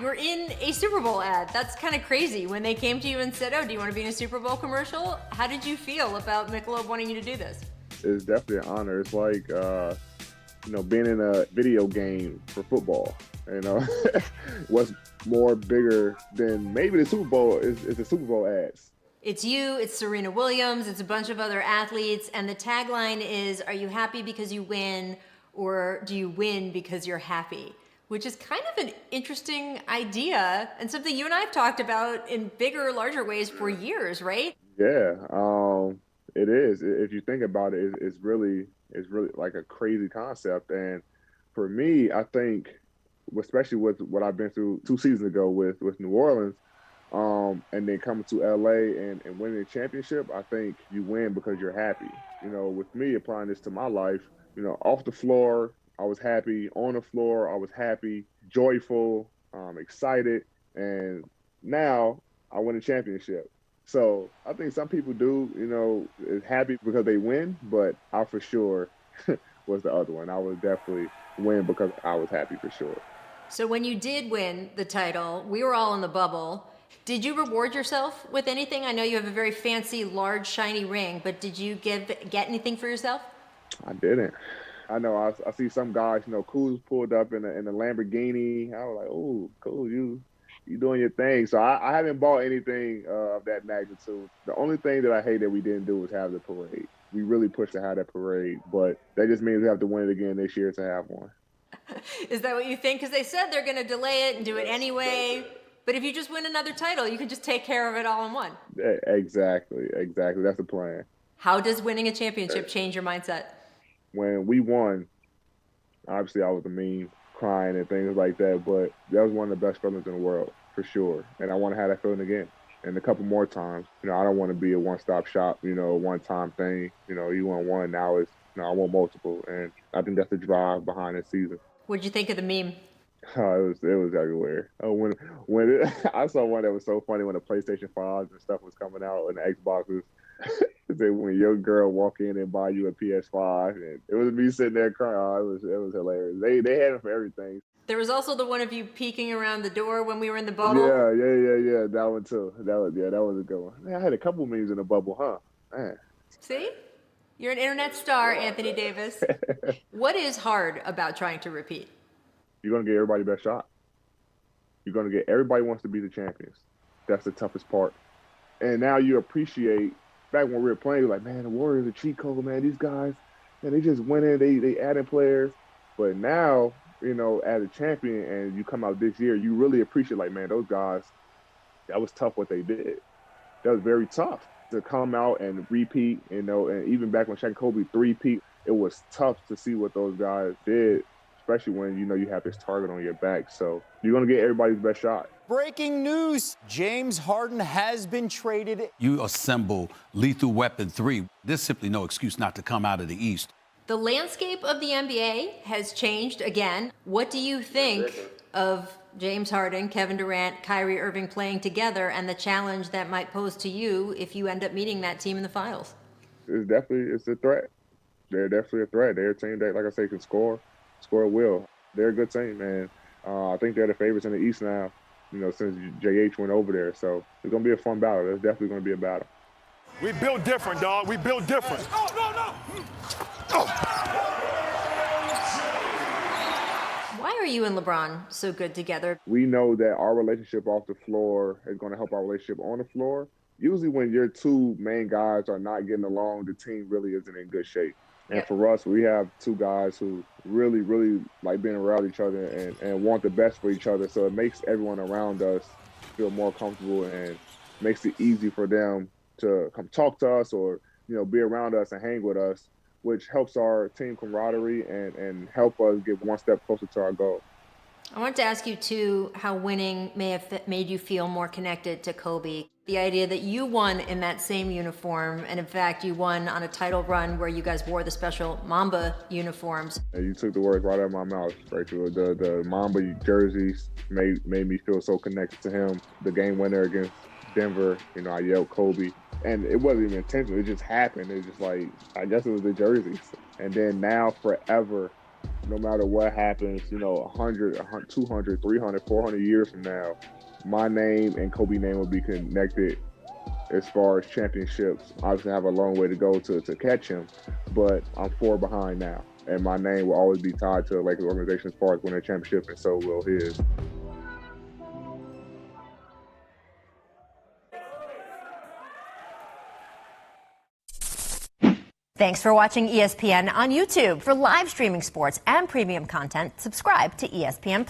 You're in a Super Bowl ad. That's kind of crazy. When they came to you and said, oh, do you want to be in a Super Bowl commercial? How did you feel about Michelob wanting you to do this? It's definitely an honor. It's like, being in a video game for football. What's more bigger than maybe the Super Bowl is the Super Bowl ads. It's you, it's Serena Williams, it's a bunch of other athletes, and the tagline is, are you happy because you win, or do you win because you're happy? Which is kind of an interesting idea and something you and I have talked about in bigger, larger ways for years, right? Yeah, it is. If you think about it, it's really like a crazy concept. And for me, I think, especially with what I've been through 2 seasons ago with New Orleans, and then coming to LA and winning a championship, I think you win because you're happy. With me applying this to my life, off the floor, I was happy. On the floor, I was happy, joyful, excited. And now I win a championship. So I think some people is happy because they win, but I for sure was the other one. I would definitely win because I was happy for sure. So when you did win the title, we were all in the bubble. Did you reward yourself with anything? I know you have a very fancy, large, shiny ring, but did you get anything for yourself? I didn't. I know I see some guys, Kuz pulled up in a Lamborghini. I was like, oh, cool, you doing your thing. So I haven't bought anything of that magnitude. The only thing that I hate that we didn't do was have the parade. We really pushed to have that parade, but that just means we have to win it again this year to have one. Is that what you think? Because they said they're going to delay it and do it anyway. But if you just win another title, you can just take care of it all in one. Exactly. That's the plan. How does winning a championship change your mindset? When we won, obviously I was a meme, crying and things like that, but that was one of the best feelings in the world, for sure. And I want to have that feeling again. And a couple more times. I don't want to be a one-stop shop, a one-time thing. You want one, now it's, I want multiple. And I think that's the drive behind this season. What'd you think of the meme? Oh, it was everywhere. Oh, I saw one that was so funny when the PlayStation 5s and stuff was coming out and the Xboxes. When your girl walk in and buy you a PS5, and it was me sitting there crying. Oh, it was hilarious. They had it for everything. There was also the one of you peeking around the door when we were in the bubble. Yeah. That one too. That was a good one. Man, I had a couple memes in the bubble, huh? Man. See? You're an internet star, Anthony Davis. What is hard about trying to repeat? You're going to get everybody best shot. Everybody wants to be the champions. That's the toughest part. And now you appreciate, back when we were playing, you're like, man, the Warriors are cheat code, man. These guys, man, they just went in, they added players. But now, as a champion and you come out this year, you really appreciate, like, man, those guys, that was tough what they did. That was very tough to come out and repeat, and even back when Shaq and Kobe three-peat, it was tough to see what those guys did, especially when you have this target on your back. So you're going to get everybody's best shot. Breaking news, James Harden has been traded. You assemble Lethal Weapon 3. There's simply no excuse not to come out of the East. The landscape of the NBA has changed again. What do you think of James Harden, Kevin Durant, Kyrie Irving playing together and the challenge that might pose to you if you end up meeting that team in the finals? It's a threat. They're definitely a threat. They're a team that, like I say, can score at will. They're a good team, man. I think they're the favorites in the East now, since JH went over there. So it's going to be a fun battle. It's definitely going to be a battle. We built different, dog. We built different. No. Why are you and LeBron so good together? We know that our relationship off the floor is going to help our relationship on the floor. Usually when your two main guys are not getting along, the team really isn't in good shape. And for us, we have two guys who really, really like being around each other and want the best for each other. So it makes everyone around us feel more comfortable and makes it easy for them to come talk to us or, be around us and hang with us, which helps our team camaraderie and help us get one step closer to our goal. I wanted to ask you, too, how winning may have made you feel more connected to Kobe. The idea that you won in that same uniform, and in fact, you won on a title run where you guys wore the special Mamba uniforms. And you took the words right out of my mouth, Rachel. The Mamba jerseys made me feel so connected to him. The game winner against Denver, I yelled Kobe. And it wasn't even intentional. It just happened. It was just like, I guess it was the jerseys. And then now forever, no matter what happens, 100, 200, 300, 400 years from now, my name and Kobe name will be connected as far as championships. Obviously, I have a long way to go to catch him, but I'm 4 behind now. And my name will always be tied to the Lakers organization as far as winning a championship, and so will his. Thanks for watching ESPN on YouTube. For live streaming sports and premium content, subscribe to ESPN+.